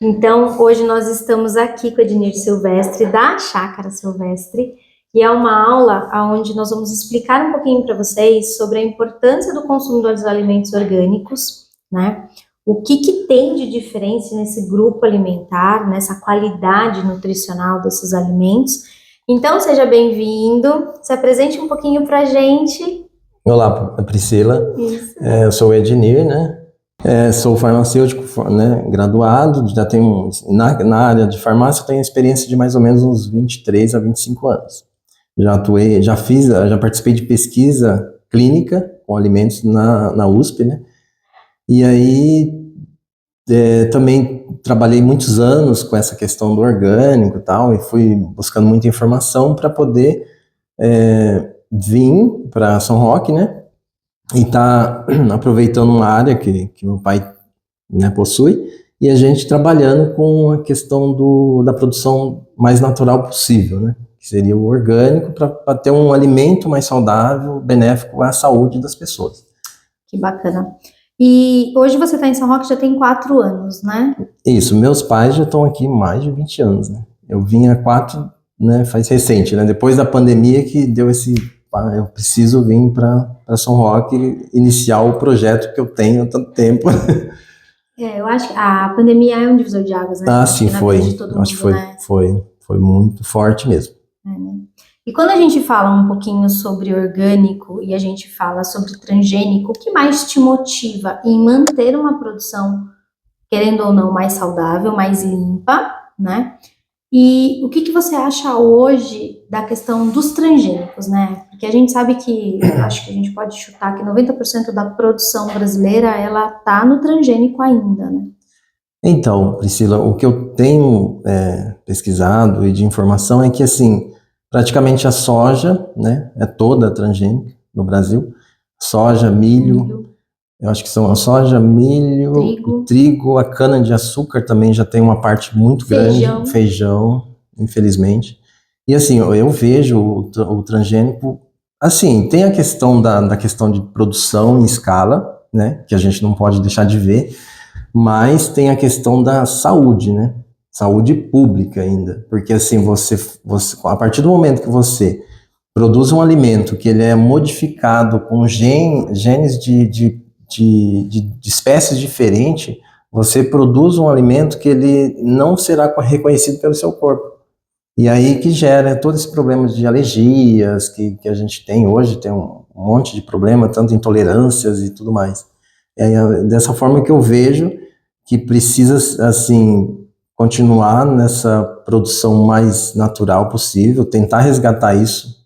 Então, hoje nós estamos aqui com o Ednir Silvestre, da Chácara Silvestre, e é uma aula onde nós vamos explicar um pouquinho para vocês sobre a importância do consumo dos alimentos orgânicos, né? O que tem de diferença nesse grupo alimentar, nessa qualidade nutricional desses alimentos. Então, seja bem-vindo, se apresente um pouquinho para a gente. Olá, Priscila. Isso. Eu sou o Ednir, né? Sou farmacêutico, né, graduado, já tenho, na área de farmácia, eu tenho experiência de mais ou menos uns 23 a 25 anos. Já atuei, já participei de pesquisa clínica com alimentos na USP, né? E aí também trabalhei muitos anos com essa questão do orgânico e tal, e fui buscando muita informação para poder vir para São Roque, né? E tá aproveitando uma área que meu pai, né, possui, e a gente trabalhando com a questão da produção mais natural possível, né? Que seria o orgânico, para ter um alimento mais saudável, benéfico à saúde das pessoas. Que bacana. E hoje você está em São Roque já tem 4 anos, né? Isso, meus pais já estão aqui mais de 20 anos, né? Eu vim há 4, né, faz recente, né? Depois da pandemia que deu eu preciso vir para São Roque iniciar o projeto que eu tenho há tanto tempo. Eu acho que a pandemia é um divisor de águas, né? Sim, foi. Acho que foi, né? foi muito forte mesmo. Né? E quando a gente fala um pouquinho sobre orgânico e a gente fala sobre transgênico, o que mais te motiva em manter uma produção, querendo ou não, mais saudável, mais limpa, né? E o que você acha hoje da questão dos transgênicos, né? Porque a gente sabe que, acho que a gente pode chutar que 90% da produção brasileira, ela tá no transgênico ainda, né? Então, Priscila, o que eu tenho pesquisado e de informação é que, assim, praticamente a soja, né, é toda transgênica no Brasil. Soja, milho. Eu acho que são a soja, milho, trigo, a cana-de-açúcar também já tem uma parte muito grande, feijão, infelizmente. E assim, eu vejo o transgênico, assim, tem a questão da questão de produção em escala, né, que a gente não pode deixar de ver, mas tem a questão da saúde, né, saúde pública ainda, porque assim, você a partir do momento que você produz um alimento que ele é modificado com genes de espécies diferentes, você produz um alimento que ele não será reconhecido pelo seu corpo. E aí que gera todo esse problema de alergias que a gente tem hoje, tem um monte de problema, tanto intolerâncias e tudo mais. É dessa forma que eu vejo que precisa, assim, continuar nessa produção mais natural possível, tentar resgatar isso.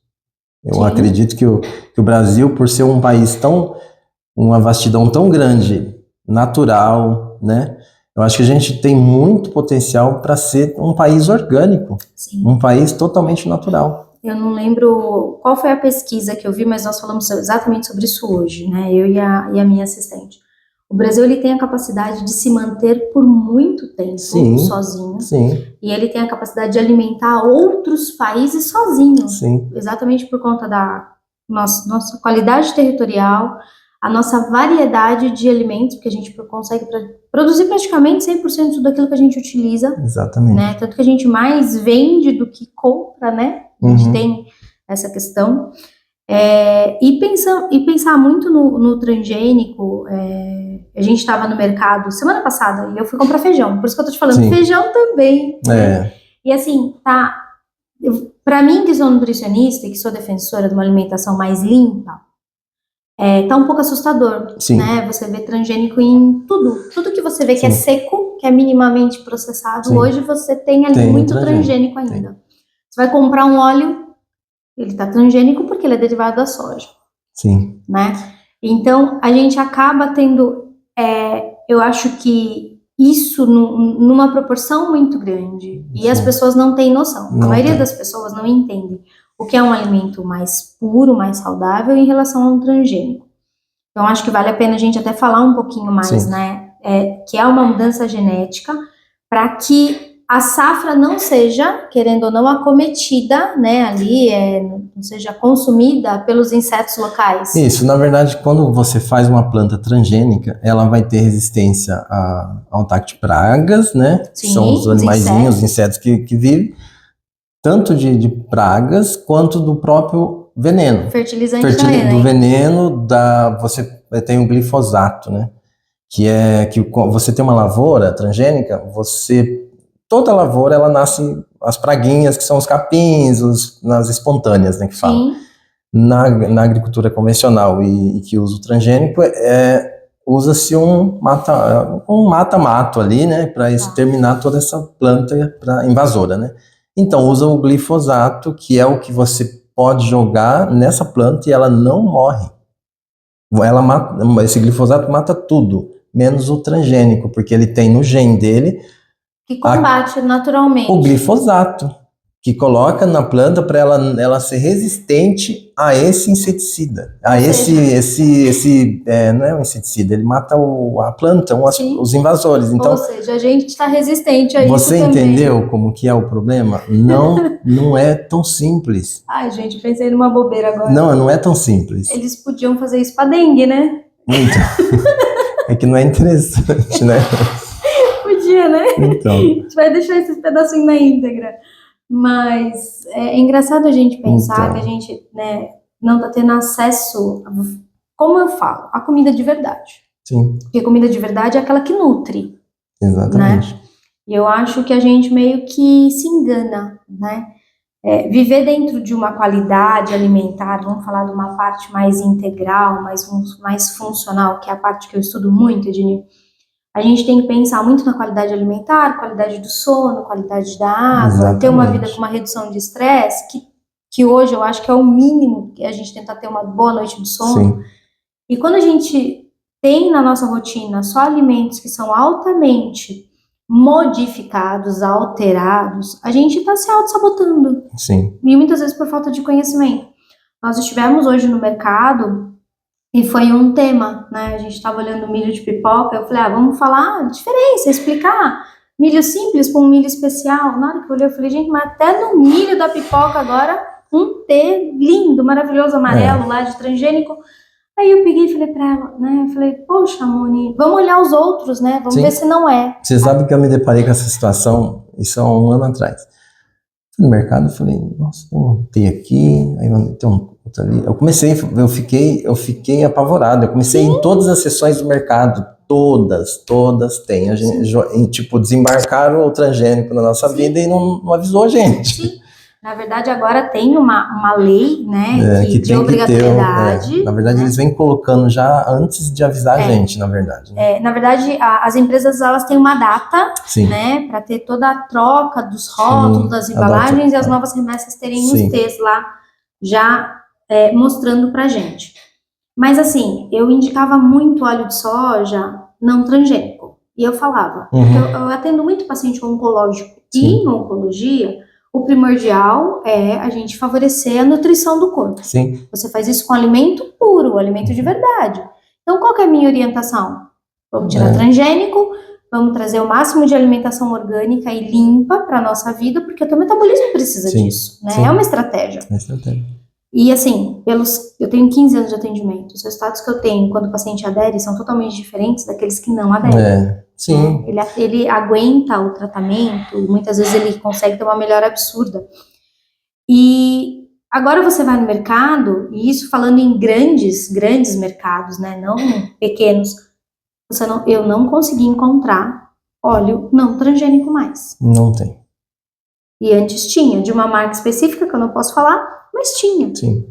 Eu acredito que o Brasil, por ser um país uma vastidão tão grande, natural, né? Eu acho que a gente tem muito potencial para ser um país orgânico, um país totalmente natural. Eu não lembro qual foi a pesquisa que eu vi, mas nós falamos exatamente sobre isso hoje, né? Eu e a minha assistente. O Brasil, ele tem a capacidade de se manter por muito tempo sozinho. Sim. E ele tem a capacidade de alimentar outros países sozinho. Sim. Exatamente por conta da nossa qualidade territorial, a nossa variedade de alimentos, que a gente consegue produzir praticamente 100% de tudo aquilo que a gente utiliza. Exatamente. Né? Tanto que a gente mais vende do que compra, né? A gente tem essa questão. E pensar muito no transgênico. A gente estava no mercado semana passada e eu fui comprar feijão, por isso que eu tô te falando, feijão também. Né? E assim, para mim que sou nutricionista e que sou defensora de uma alimentação mais limpa, tá um pouco assustador, né? Você vê transgênico em tudo que você vê que é seco, que é minimamente processado, hoje você tem ali muito transgênico ainda. Você vai comprar um óleo, ele tá transgênico porque ele é derivado da soja. Né? Então, a gente acaba tendo, eu acho que isso numa proporção muito grande, e as pessoas não têm noção. A maioria das pessoas não entende o que é um alimento mais puro, mais saudável em relação a um transgênico. Então, acho que vale a pena a gente até falar um pouquinho mais, né? Que é uma mudança genética para que a safra não seja, querendo ou não, acometida, né, ali, não seja consumida pelos insetos locais. Isso, na verdade, quando você faz uma planta transgênica, ela vai ter resistência ao ataque de pragas, né? Sim, São os animaizinhos, os insetos que vivem, tanto de pragas quanto do próprio veneno. Fertilizante também, do veneno, você tem o glifosato, né? Que você tem uma lavoura transgênica, toda lavoura ela nasce as praguinhas, que são os capins, nas espontâneas, né, que falam. Sim. Na agricultura convencional e que usa o transgênico, usa-se um mata-mato ali, né, para exterminar toda essa planta invasora, né. Então, usa o glifosato, que é o que você pode jogar nessa planta e ela não morre. Esse glifosato mata tudo, menos o transgênico, porque ele tem no gene dele que combate naturalmente o glifosato, que coloca na planta para ela ser resistente a esse inseticida. Não é um inseticida, ele mata a planta, os invasores. Então, ou seja, a gente está resistente a isso também. Você entendeu como que é o problema? Não é tão simples. Ai, gente, pensei numa bobeira agora. Não é tão simples. Eles podiam fazer isso para dengue, né? Então, é que não é interessante, né? Podia, né? Então. A gente vai deixar esses pedacinhos na íntegra. Mas é engraçado a gente pensar que a gente, né, não está tendo acesso, como eu falo, a comida de verdade. Sim. Porque comida de verdade é aquela que nutre. Exatamente. Né? E eu acho que a gente meio que se engana, né? Viver dentro de uma qualidade alimentar, vamos falar de uma parte mais integral, mais funcional, que é a parte que eu estudo muito, Ednei. A gente tem que pensar muito na qualidade alimentar, qualidade do sono, qualidade da água, Exatamente. Ter uma vida com uma redução de estresse, que hoje eu acho que é o mínimo que a gente tenta ter uma boa noite de sono. Sim. E quando a gente tem na nossa rotina só alimentos que são altamente modificados, alterados, a gente está se auto-sabotando. Sim. E muitas vezes por falta de conhecimento. Nós estivemos hoje no mercado e foi um tema, né? A gente estava olhando milho de pipoca, eu falei, vamos falar a diferença, explicar milho simples com um milho especial. Na hora que eu olhei, eu falei, gente, mas até no milho da pipoca agora, um T lindo, maravilhoso, amarelo, lá de transgênico. Aí eu peguei e falei pra ela, né? Eu falei, poxa, Moni, vamos olhar os outros, né? Vamos ver se não é. Você sabe que eu me deparei com essa situação, isso há um ano atrás. Fui no mercado e falei, nossa, tem um T aqui, aí tem um outro ali. Eu fiquei apavorado. Eu comecei em todas as seções do mercado, todas tem. A gente, tipo, desembarcaram o transgênico na nossa vida e não avisou a gente. Sim. Na verdade, agora tem uma lei, né, de obrigatoriedade. Na verdade, eles vêm colocando já antes de avisar a gente, na verdade. Né? Na verdade, as empresas, elas têm uma data, Sim. né, para ter toda a troca dos rótulos, das embalagens e as novas remessas terem os T's lá, já mostrando pra gente. Mas, assim, eu indicava muito óleo de soja não transgênico. E eu falava, eu atendo muito paciente oncológico. E na oncologia, o primordial é a gente favorecer a nutrição do corpo. Sim. Você faz isso com alimento puro, alimento de verdade. Então, qual que é a minha orientação? Vamos tirar transgênico, vamos trazer o máximo de alimentação orgânica e limpa para a nossa vida, porque o teu metabolismo precisa disso, né? Sim. É uma estratégia. É estratégia. E assim, eu tenho 15 anos de atendimento, os resultados que eu tenho quando o paciente adere são totalmente diferentes daqueles que não aderem. Sim. Ele aguenta o tratamento, muitas vezes ele consegue ter uma melhora absurda. E agora você vai no mercado, e isso falando em grandes mercados, né, não pequenos, eu não consegui encontrar óleo não transgênico mais. Não tem. E antes tinha, de uma marca específica que eu não posso falar, mas tinha. Sim.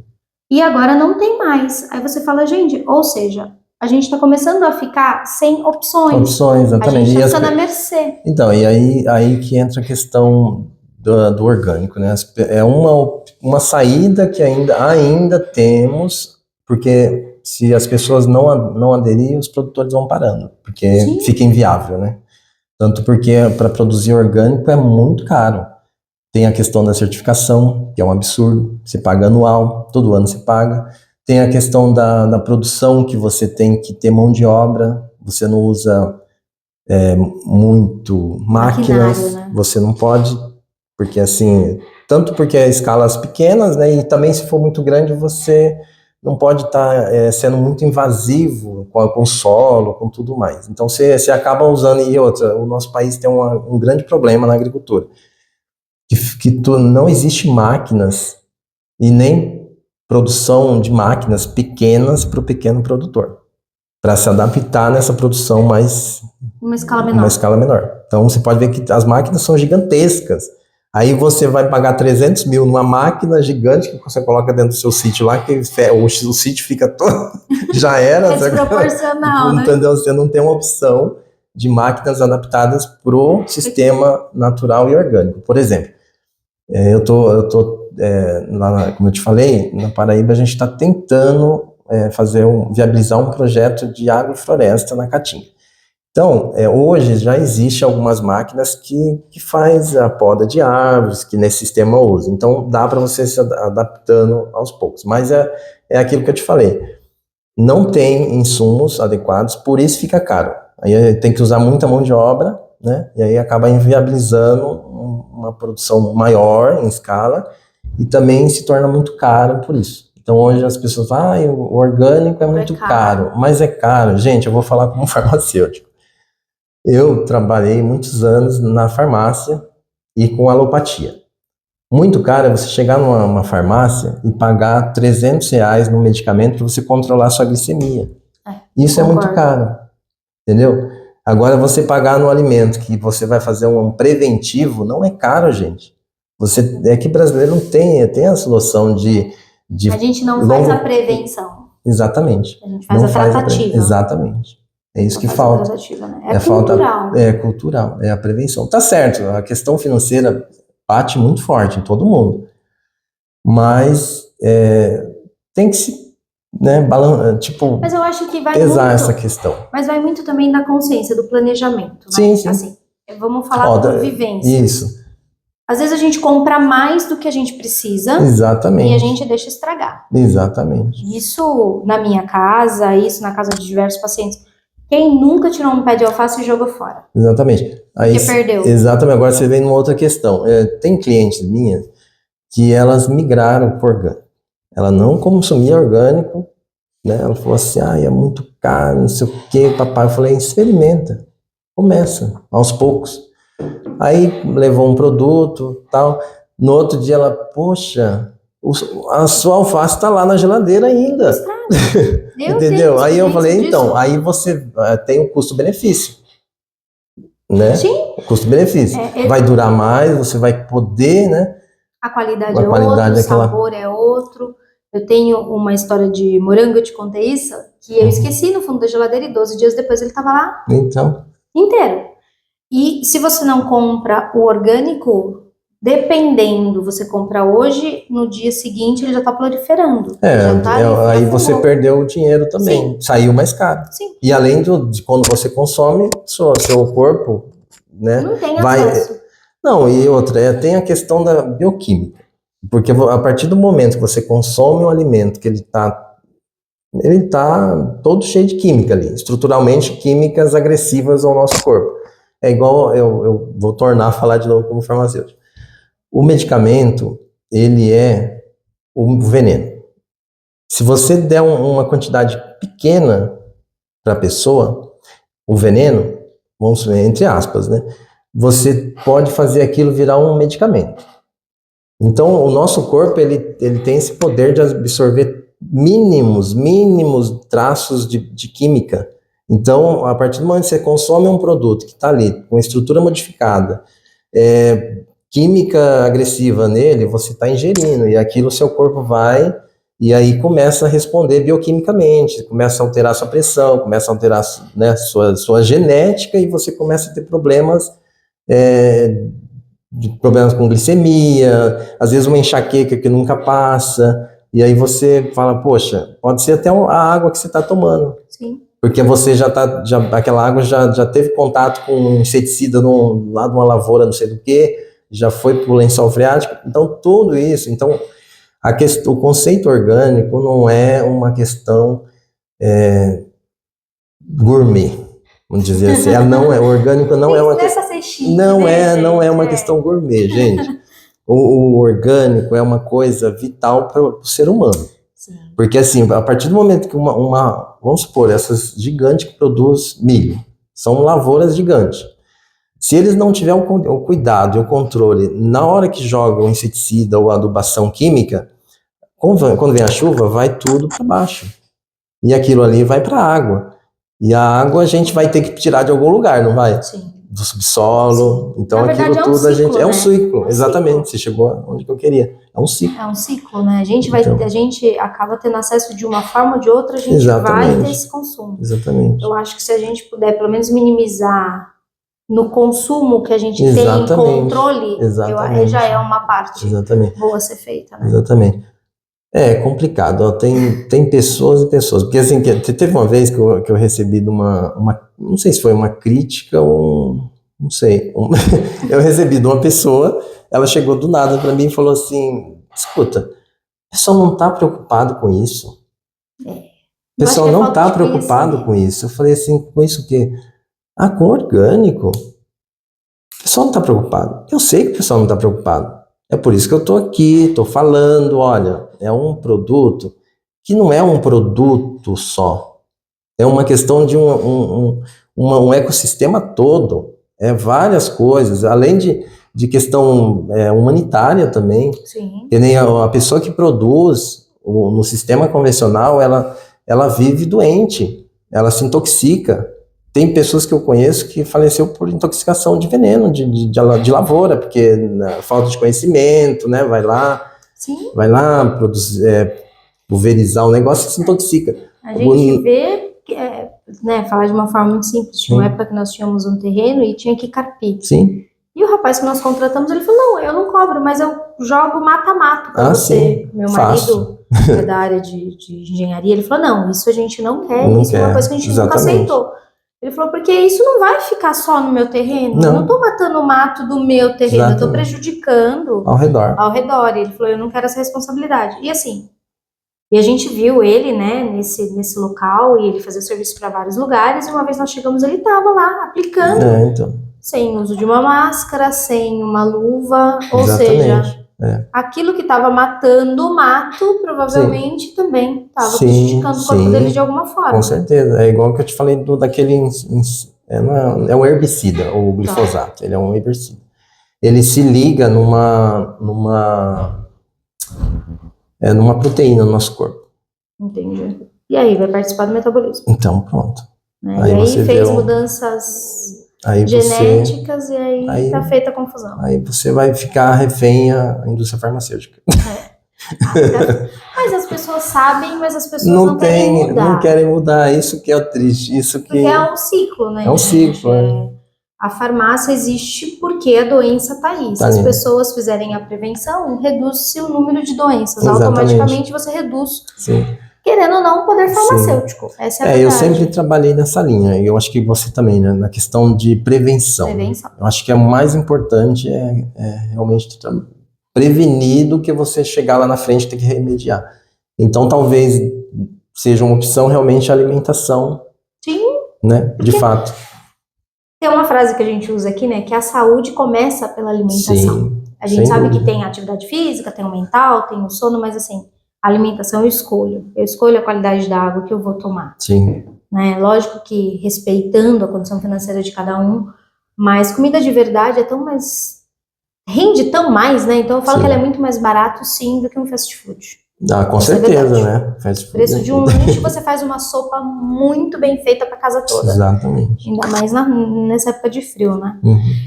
E agora não tem mais. Aí você fala, gente, ou seja, a gente está começando a ficar sem opções. Exatamente. A gente está ficando à mercê. Então, e aí que entra a questão do orgânico, né? É uma saída que ainda temos, porque se as pessoas não aderirem, os produtores vão parando, porque fica inviável, né? Tanto porque para produzir orgânico é muito caro. Tem a questão da certificação, que é um absurdo, você paga anual, todo ano você paga. Tem a questão da produção, que você tem que ter mão de obra, você não usa muito máquinas, né? você não pode, porque assim, tanto porque é escalas pequenas, né, e também se for muito grande, você não pode estar sendo muito invasivo com o solo, com tudo mais. Então você acaba usando, e outra, o nosso país tem um grande problema na agricultura, não existe máquinas e nem produção de máquinas pequenas para o pequeno produtor, para se adaptar nessa produção mais uma escala menor. Então você pode ver que as máquinas são gigantescas. Aí você vai pagar 300 mil numa máquina gigante que você coloca dentro do seu sítio lá, que o sítio fica todo, já era. É desproporcional, né? Entendeu? Você não tem uma opção de máquinas adaptadas para o sistema natural e orgânico. Por exemplo, eu tô lá, como eu te falei, na Paraíba a gente está tentando viabilizar um projeto de agrofloresta na Caatinga. Então, hoje já existe algumas máquinas que faz a poda de árvores, que nesse sistema usa. Então, dá para você se adaptando aos poucos. Mas é aquilo que eu te falei. Não tem insumos adequados, por isso fica caro. Aí tem que usar muita mão de obra, né? E aí acaba inviabilizando uma produção maior em escala e também se torna muito caro por isso. Então, hoje as pessoas falam, o orgânico é muito caro. Mas é caro. Gente, eu vou falar como farmacêutico. Eu trabalhei muitos anos na farmácia e com alopatia. Muito caro é você chegar numa farmácia e pagar R$300 no medicamento para você controlar a sua glicemia. Isso é muito caro, entendeu? Agora, você pagar no alimento que você vai fazer um preventivo, não é caro, gente. É que brasileiro não tem essa noção de a gente não faz a prevenção. Exatamente. A gente faz a tratativa. Exatamente. É isso que falta. Né? É cultural. É cultural, é a prevenção. Tá certo, a questão financeira bate muito forte em todo mundo, mas tem que se, né, mas eu acho que vai pesar muito, essa questão. Mas vai muito também da consciência, do planejamento. Né? Sim, sim. Assim, vamos falar da vivência. Isso. Às vezes a gente compra mais do que a gente precisa. Exatamente. E a gente deixa estragar. Exatamente. Isso na minha casa, isso na casa de diversos pacientes. Quem nunca tirou um pé de alface e jogou fora? Exatamente. Aí, porque perdeu. Exatamente. Agora você vem numa outra questão. Tem clientes minhas que elas migraram para orgânico. Ela não consumia orgânico, né? Ela falou assim, é muito caro, não sei o quê, papai. Eu falei, experimenta. Começa, aos poucos. Aí levou um produto, tal. No outro dia ela, poxa, a sua alface está lá na geladeira ainda. Entendeu? Aí eu falei, então, aí você tem o custo-benefício, né? Sim. O custo-benefício. Vai durar mais, você vai poder, né? A qualidade é outra, o sabor é outro. Eu tenho uma história de morango, eu te contei isso, que eu esqueci no fundo da geladeira e 12 dias depois ele estava lá inteiro. E se você não compra o orgânico, dependendo, você compra hoje, no dia seguinte ele já está proliferando. Aí você perdeu o dinheiro também. Sim. Saiu mais caro. Sim. E além de quando você consome, seu corpo, né? Não tem acesso. Não, e outra, tem a questão da bioquímica. Porque a partir do momento que você consome um alimento que ele tá todo cheio de química ali, estruturalmente químicas agressivas ao nosso corpo. É igual, eu vou tornar a falar de novo como farmacêutico. O medicamento, ele é o veneno. Se você der uma quantidade pequena para a pessoa, o veneno, vamos ver, entre aspas, né? Você pode fazer aquilo virar um medicamento. Então, o nosso corpo, ele tem esse poder de absorver mínimos traços de química. Então, a partir do momento que você consome um produto que está ali, com estrutura modificada, química agressiva nele, você está ingerindo, e aquilo o seu corpo vai, e aí começa a responder bioquimicamente, começa a alterar sua pressão, começa a alterar, né, sua genética, e você começa a ter problemas com glicemia, às vezes uma enxaqueca que nunca passa, e aí você fala, poxa, pode ser até a água que você está tomando. Sim. Porque você aquela água já teve contato com um inseticida lá de uma lavoura, não sei do que, já foi para o lençol freático. Então, tudo isso. Então, o conceito orgânico não é uma questão gourmet, Vamos dizer assim, o orgânico não é uma questão, não é uma questão gourmet, gente. O orgânico é uma coisa vital para o ser humano. Sim. Porque assim, a partir do momento que vamos supor, essas gigantes que produzem milho, são lavouras gigantes. Se eles não tiverem o cuidado e o controle na hora que jogam o inseticida ou adubação química, quando vem a chuva, vai tudo para baixo. E aquilo ali vai para a água. E a água a gente vai ter que tirar de algum lugar, não vai? Sim. Do subsolo. Sim. Então na verdade, aquilo tudo ciclo, é um ciclo, exatamente. Você chegou onde que eu queria. É um ciclo. É um ciclo, né? A gente acaba tendo acesso de uma forma ou de outra, a gente vai ter esse consumo. Exatamente. Eu acho que se a gente puder, pelo menos, minimizar no consumo que a gente tem controle, já é uma parte boa a ser feita, né? Exatamente. É complicado, ó. Tem pessoas e pessoas, porque assim, teve uma vez que eu recebi de não sei se foi uma crítica ou, não sei, eu recebi de uma pessoa, ela chegou do nada para mim e falou assim, escuta, o pessoal não tá preocupado com isso. O pessoal não tá preocupado com isso. Eu falei assim, com isso o quê? Com orgânico. O pessoal não tá preocupado. Eu sei que o pessoal não tá preocupado. É por isso que eu tô aqui, tô falando, olha, é um produto que não é um produto só. É uma questão de um ecossistema todo. É várias coisas, além de questão humanitária também. Sim. Que nem a pessoa que produz no sistema convencional, ela vive doente, ela se intoxica. Tem pessoas que eu conheço que faleceu por intoxicação de veneno, de lavoura, porque falta de conhecimento, né? Vai lá produzir, pulverizar o negócio e se intoxica. A gente vê, falar de uma forma muito simples, tinha uma época que nós tínhamos um terreno e tinha que carpir. Sim. E o rapaz que nós contratamos, ele falou, não, eu não cobro, mas eu jogo mata-mato para você. Sim. Meu marido é da área de engenharia, ele falou, não, isso a gente não quer, isso é uma coisa que a gente nunca aceitou. Ele falou, porque isso não vai ficar só no meu terreno. Eu não tô matando o mato do meu terreno, eu tô prejudicando ao redor. E ele falou, eu não quero essa responsabilidade. E assim, e a gente viu ele, né, nesse local, e ele fazia serviço para vários lugares, e uma vez nós chegamos, ele tava lá, aplicando, sem uso de uma máscara, sem uma luva, ou seja, aquilo que estava matando o mato, provavelmente também estava prejudicando o corpo dele de alguma forma. Com certeza, é igual que eu te falei daquele, é um herbicida, o glifosato, ele é um herbicida. Ele se liga numa proteína no nosso corpo. Entendi. E aí, vai participar do metabolismo. Então, pronto. Né? Aí fez mudanças genéticas e aí tá feita a confusão. Aí você vai ficar refém à indústria farmacêutica. Mas as pessoas sabem, mas as pessoas não querem mudar. Não querem mudar, isso que é triste. Porque é um ciclo, né? É um ciclo, A farmácia existe porque a doença está aí. Se as pessoas fizerem a prevenção, reduz-se o número de doenças. Automaticamente você reduz, querendo ou não, o poder farmacêutico. Essa é a verdade. Eu sempre trabalhei nessa linha, e eu acho que você também, né, na questão de prevenção. Eu acho que o mais importante é realmente prevenir do que você chegar lá na frente e ter que remediar. Então, talvez seja uma opção realmente a alimentação. Sim. Né, de fato. Tem uma frase que a gente usa aqui, né, que a saúde começa pela alimentação. A gente sabe que tem a atividade física, tem o mental, tem o sono, mas assim, a alimentação eu escolho. Eu escolho a qualidade da água que eu vou tomar. Sim. Né? Lógico que respeitando a condição financeira de cada um, mas comida de verdade rende tão mais, né? Então eu falo que ela é muito mais barato, sim, do que um fast food. Com certeza, né? Fast food. Preço de um lanche, você faz uma sopa muito bem feita para casa toda. Exatamente. Ainda mais nessa época de frio, né?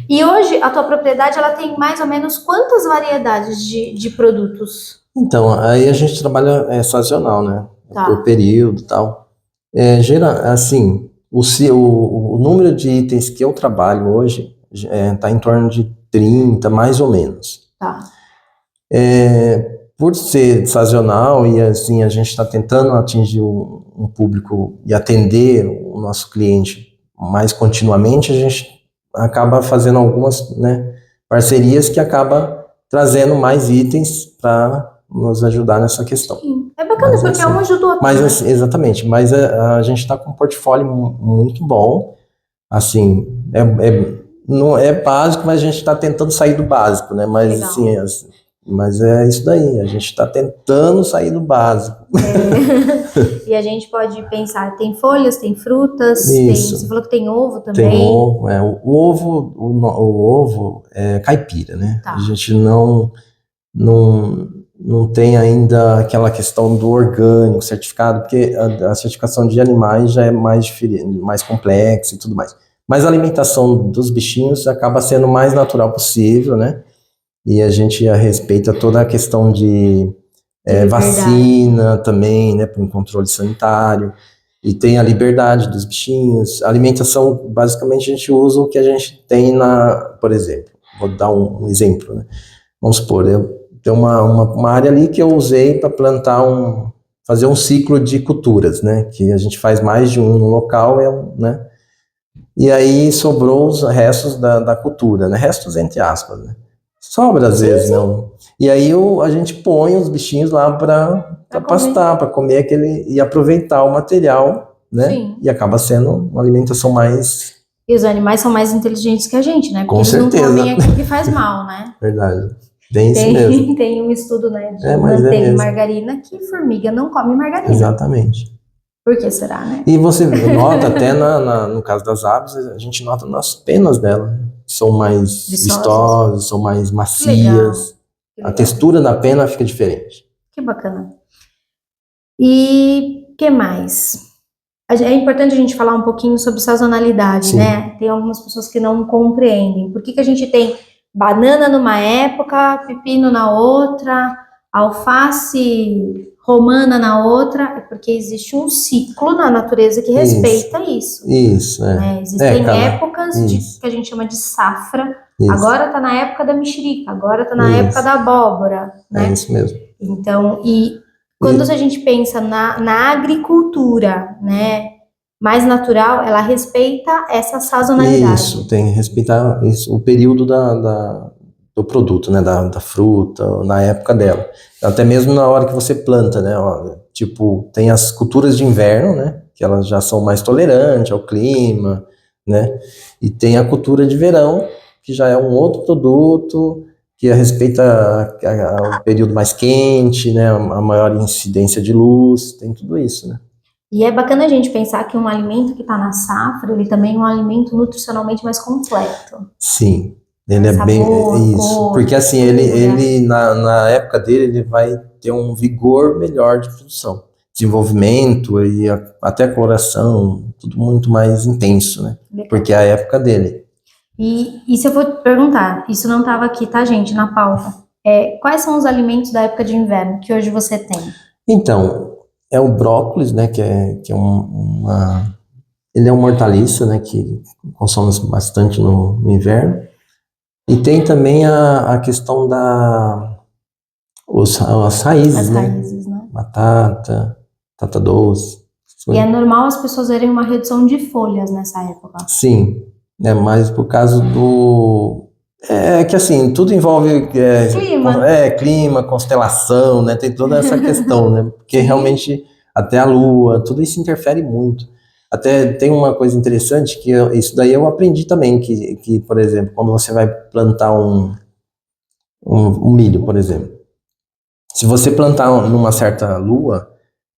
E hoje a tua propriedade, ela tem mais ou menos quantas variedades de produtos? Então, aí a gente trabalha sazonal, né? Por período e tal. Assim, o número de itens que eu trabalho hoje está em torno de 30, mais ou menos. Por ser sazonal e assim a gente está tentando atingir um público e atender o nosso cliente mais continuamente, a gente acaba fazendo algumas, né, parcerias que acaba trazendo mais itens para nos ajudar nessa questão. Sim. É bacana, porque um ajuda o outro. Mas, exatamente, mas a gente está com um portfólio muito bom assim, não é básico, mas a gente está tentando sair do básico, né? Mas Legal. assim, mas é isso daí, a gente está tentando sair do básico. E a gente pode pensar, tem folhas, tem frutas, Isso. você falou que tem ovo também. Tem ovo, o ovo é caipira, né? Tá. A gente não tem ainda aquela questão do orgânico certificado, porque a certificação de animais já é mais diferente, mais complexa e tudo mais. Mas a alimentação dos bichinhos acaba sendo o mais natural possível, né? E a gente respeita toda a questão de vacina também, né? Para um controle sanitário. E tem a liberdade dos bichinhos. A alimentação, basicamente, a gente usa o que a gente tem por exemplo, vou dar um exemplo, né? Vamos supor, tem uma área ali que eu usei para fazer um ciclo de culturas, né? Que a gente faz mais de um no local, né? E aí sobrou os restos da cultura, né? Restos entre aspas, né? Sobra às vezes, não. E aí a gente põe os bichinhos lá para pastar, para comer e aproveitar o material, né? Sim. E acaba sendo uma alimentação mais... E os animais são mais inteligentes que a gente, né? Porque com certeza. Eles não comem aquilo que faz mal, né? Verdade. Isso mesmo. Tem um estudo, né, de manteiga e margarina, que formiga não come margarina. Exatamente. Por que será, né? E você nota até no caso das aves, a gente nota nas penas dela, são mais vistosas, são mais macias. A textura da pena fica diferente. Que bacana. E o que mais? É importante a gente falar um pouquinho sobre sazonalidade, sim, né? Tem algumas pessoas que não compreendem. Por que a gente tem banana numa época, pepino na outra, alface romana na outra? É porque existe um ciclo na natureza que respeita isso. Isso, né? Existem épocas que a gente chama de safra. Isso. Agora tá na época da mexerica, agora tá na época da abóbora, né? É isso mesmo. Então, quando a gente pensa na agricultura, né, mais natural, ela respeita essa sazonalidade. Isso, tem que respeitar o período do produto, né, da fruta, na época dela. Até mesmo na hora que você planta, né, tipo, tem as culturas de inverno, né, que elas já são mais tolerantes ao clima, né, e tem a cultura de verão, que já é um outro produto, que respeita o período mais quente, né, a maior incidência de luz, tem tudo isso, né. E é bacana a gente pensar que um alimento que está na safra, ele também é um alimento nutricionalmente mais completo. Sim, ele é bem isso, cor, porque assim, ele na época dele, ele vai ter um vigor melhor de produção, desenvolvimento e até a coloração, tudo muito mais intenso, né, porque é a época dele. E se eu for perguntar, isso não estava aqui, tá, gente, na pauta, quais são os alimentos da época de inverno que hoje você tem? Então, é o brócolis, né, que é ele é uma hortaliça, né, que consome bastante no inverno. E tem também a questão as raízes, né? Batata doce. E é normal as pessoas verem uma redução de folhas nessa época. Sim, né, mas por causa que assim, tudo envolve clima, constelação, né? Tem toda essa questão, né? Porque realmente até a lua, tudo isso interfere muito. Até tem uma coisa interessante que isso daí eu aprendi também, que por exemplo, quando você vai plantar um milho, por exemplo, se você plantar numa certa lua,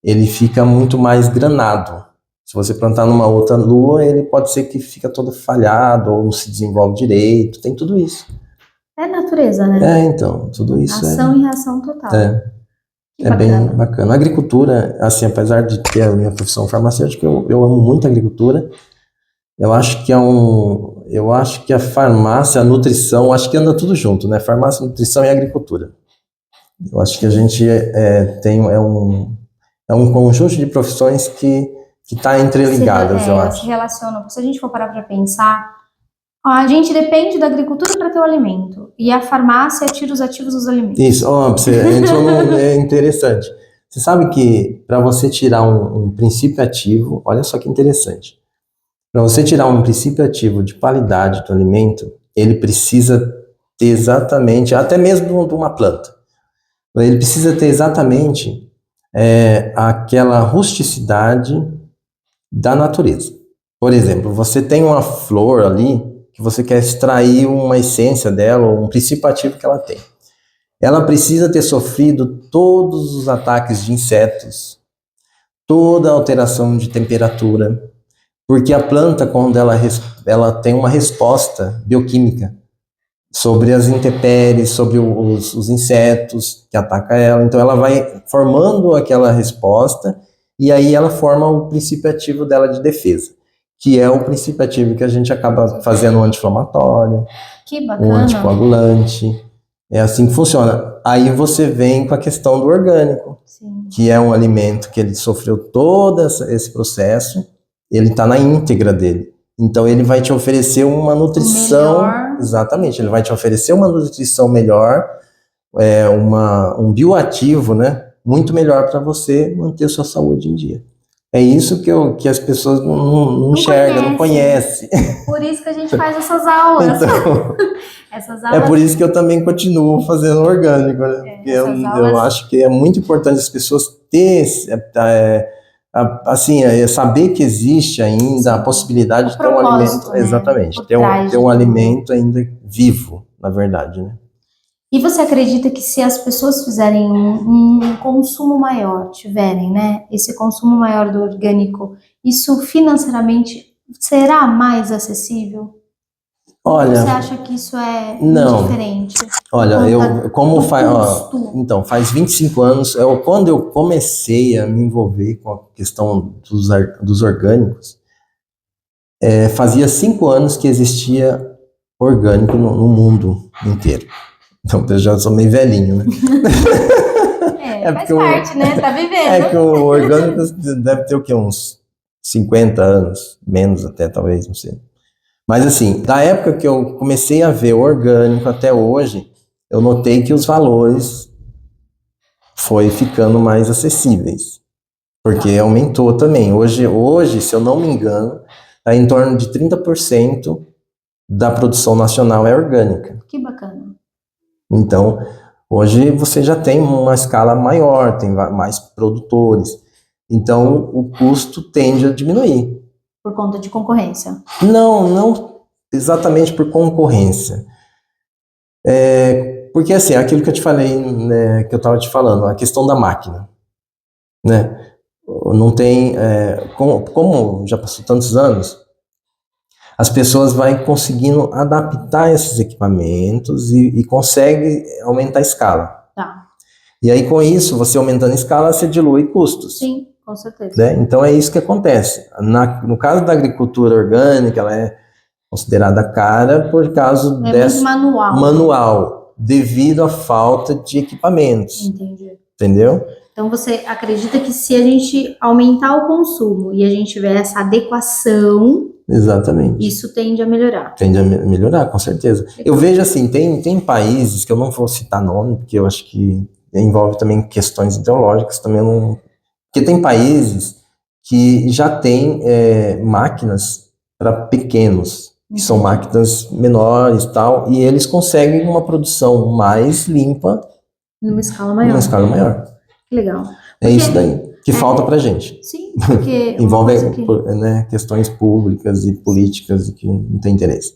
ele fica muito mais granado. Se você plantar numa outra lua, ele pode ser que fica todo falhado ou não se desenvolve direito, tem tudo isso. É natureza, né? Então, tudo isso ação e reação total. É bem bacana. A agricultura, assim, apesar de ter a minha profissão farmacêutica, eu amo muito a agricultura. Eu acho que a farmácia, a nutrição, acho que anda tudo junto, né? Farmácia, nutrição e agricultura. Eu acho que a gente tem um conjunto de profissões que está entreligadas, eu acho. Se relacionam. Se a gente for parar para pensar, a gente depende da agricultura para ter o alimento. E a farmácia tira os ativos dos alimentos. Isso, você entrou é interessante. Você sabe que para você tirar um princípio ativo, olha só que interessante. Para você tirar um princípio ativo de qualidade do alimento, ele precisa ter exatamente, até mesmo de uma planta, ele precisa ter exatamente aquela rusticidade da natureza. Por exemplo, você tem uma flor ali que você quer extrair uma essência dela, ou um princípio ativo que ela tem. Ela precisa ter sofrido todos os ataques de insetos, toda a alteração de temperatura, porque a planta, quando ela tem uma resposta bioquímica sobre as intempéries, sobre os insetos que atacam ela, então ela vai formando aquela resposta e aí ela forma o princípio ativo dela de defesa, que é o princípio ativo que a gente acaba fazendo um anti-inflamatório, Que um bacana. anticoagulante. É assim que funciona. Aí você vem com a questão do orgânico, Sim. que é um alimento que ele sofreu todo esse processo, ele está na íntegra dele. Então ele vai te oferecer uma nutrição, Melhor. exatamente, ele vai te oferecer uma nutrição melhor, um bioativo, né, muito melhor para você manter sua saúde em dia. É isso que as pessoas não enxergam, não conhecem. Por isso que a gente faz essas aulas. Então, Essas aulas. é por isso que eu também continuo fazendo orgânico, né? Porque eu acho que é muito importante as pessoas saber que existe ainda a possibilidade de ter um alimento, né? Exatamente, ter um alimento ainda vivo, na verdade, né? E você acredita que se as pessoas fizerem um consumo maior, tiverem, né, esse consumo maior do orgânico, isso financeiramente será mais acessível? Olha, você acha que isso é diferente? Olha, então, faz 25 anos, quando eu comecei a me envolver com a questão dos orgânicos, fazia 5 anos que existia orgânico no mundo inteiro. Então, eu já sou meio velhinho, né? Faz parte, né? Tá vivendo. É que o orgânico deve ter o quê? Uns 50 anos, menos até, talvez, não sei. Mas assim, da época que eu comecei a ver o orgânico até hoje, eu notei que os valores foi ficando mais acessíveis, porque aumentou também. Hoje, se eu não me engano, está em torno de 30% da produção nacional é orgânica. Que bacana. Então, hoje você já tem uma escala maior, tem mais produtores. Então, o custo tende a diminuir. Por conta de concorrência? Não exatamente por concorrência. Porque assim, aquilo que eu te falei, né, que eu estava te falando, a questão da máquina, né? Não tem, como já passou tantos anos, as pessoas vão conseguindo adaptar esses equipamentos e consegue aumentar a escala. Tá. E aí com isso, você aumentando a escala, você dilui custos. Sim, com certeza. Né? Então é isso que acontece. No caso da agricultura orgânica, ela é considerada cara por causa dessa manual, devido à falta de equipamentos. Entendi. Entendeu? Então você acredita que se a gente aumentar o consumo e a gente tiver essa adequação, exatamente, isso tende a melhorar? Tende a melhorar, com certeza. Eu vejo assim, tem países que eu não vou citar nome, porque eu acho que envolve também questões ideológicas, também não. Porque tem países que já têm máquinas para pequenos, que são máquinas menores e tal, e eles conseguem uma produção mais limpa numa escala maior. Que legal. É isso daí que falta pra gente. Sim, porque envolve questões públicas e políticas que não tem interesse.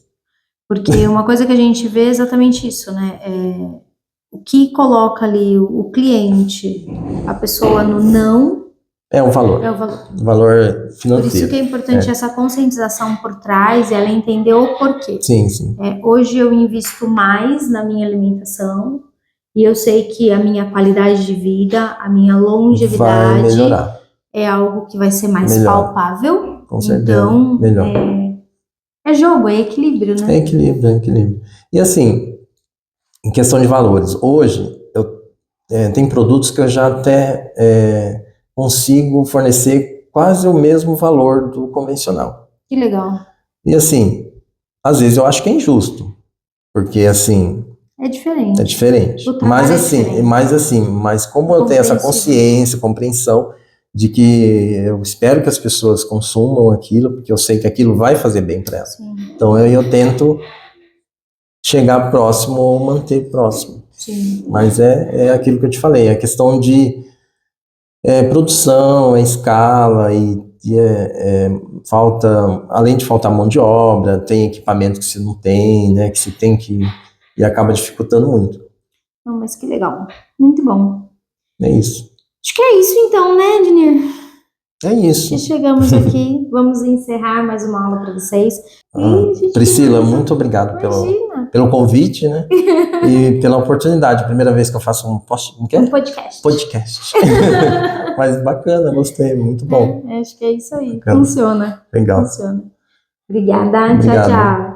Porque uma coisa que a gente vê é exatamente isso, né? O que coloca ali o cliente, a pessoa no não... É o valor. Valor financeiro. Por isso que é importante essa conscientização por trás e ela entender o porquê. Sim. Hoje eu invisto mais na minha alimentação e eu sei que a minha qualidade de vida, a minha longevidade... vai melhorar. É algo que vai ser mais palpável. Com certeza. Então, melhor. É jogo, é equilíbrio, né? É equilíbrio. E assim, em questão de valores, hoje tem produtos que eu já até consigo fornecer quase o mesmo valor do convencional. Que legal. E assim, às vezes eu acho que é injusto, porque assim... É diferente. É diferente. Mas como eu tenho essa consciência, compreensão de que eu espero que as pessoas consumam aquilo, porque eu sei que aquilo vai fazer bem para elas. Sim. Então eu tento chegar próximo ou manter próximo. Sim. Mas é aquilo que eu te falei, a questão de produção, escala e falta, além de faltar mão de obra, tem equipamento que se não tem, né, que se tem que, e acaba dificultando muito. Não, mas que legal, muito bom. É isso. Acho que é isso então, né, Dinir? É isso. Chegamos aqui, vamos encerrar mais uma aula para vocês. Priscila, muito obrigado pelo convite, né? E pela oportunidade. Primeira vez que eu faço um podcast. Podcast. Mas bacana, gostei, muito bom. Acho que é isso aí. Bacana. Funciona. Legal. Funciona. Obrigada. Tchau, tchau.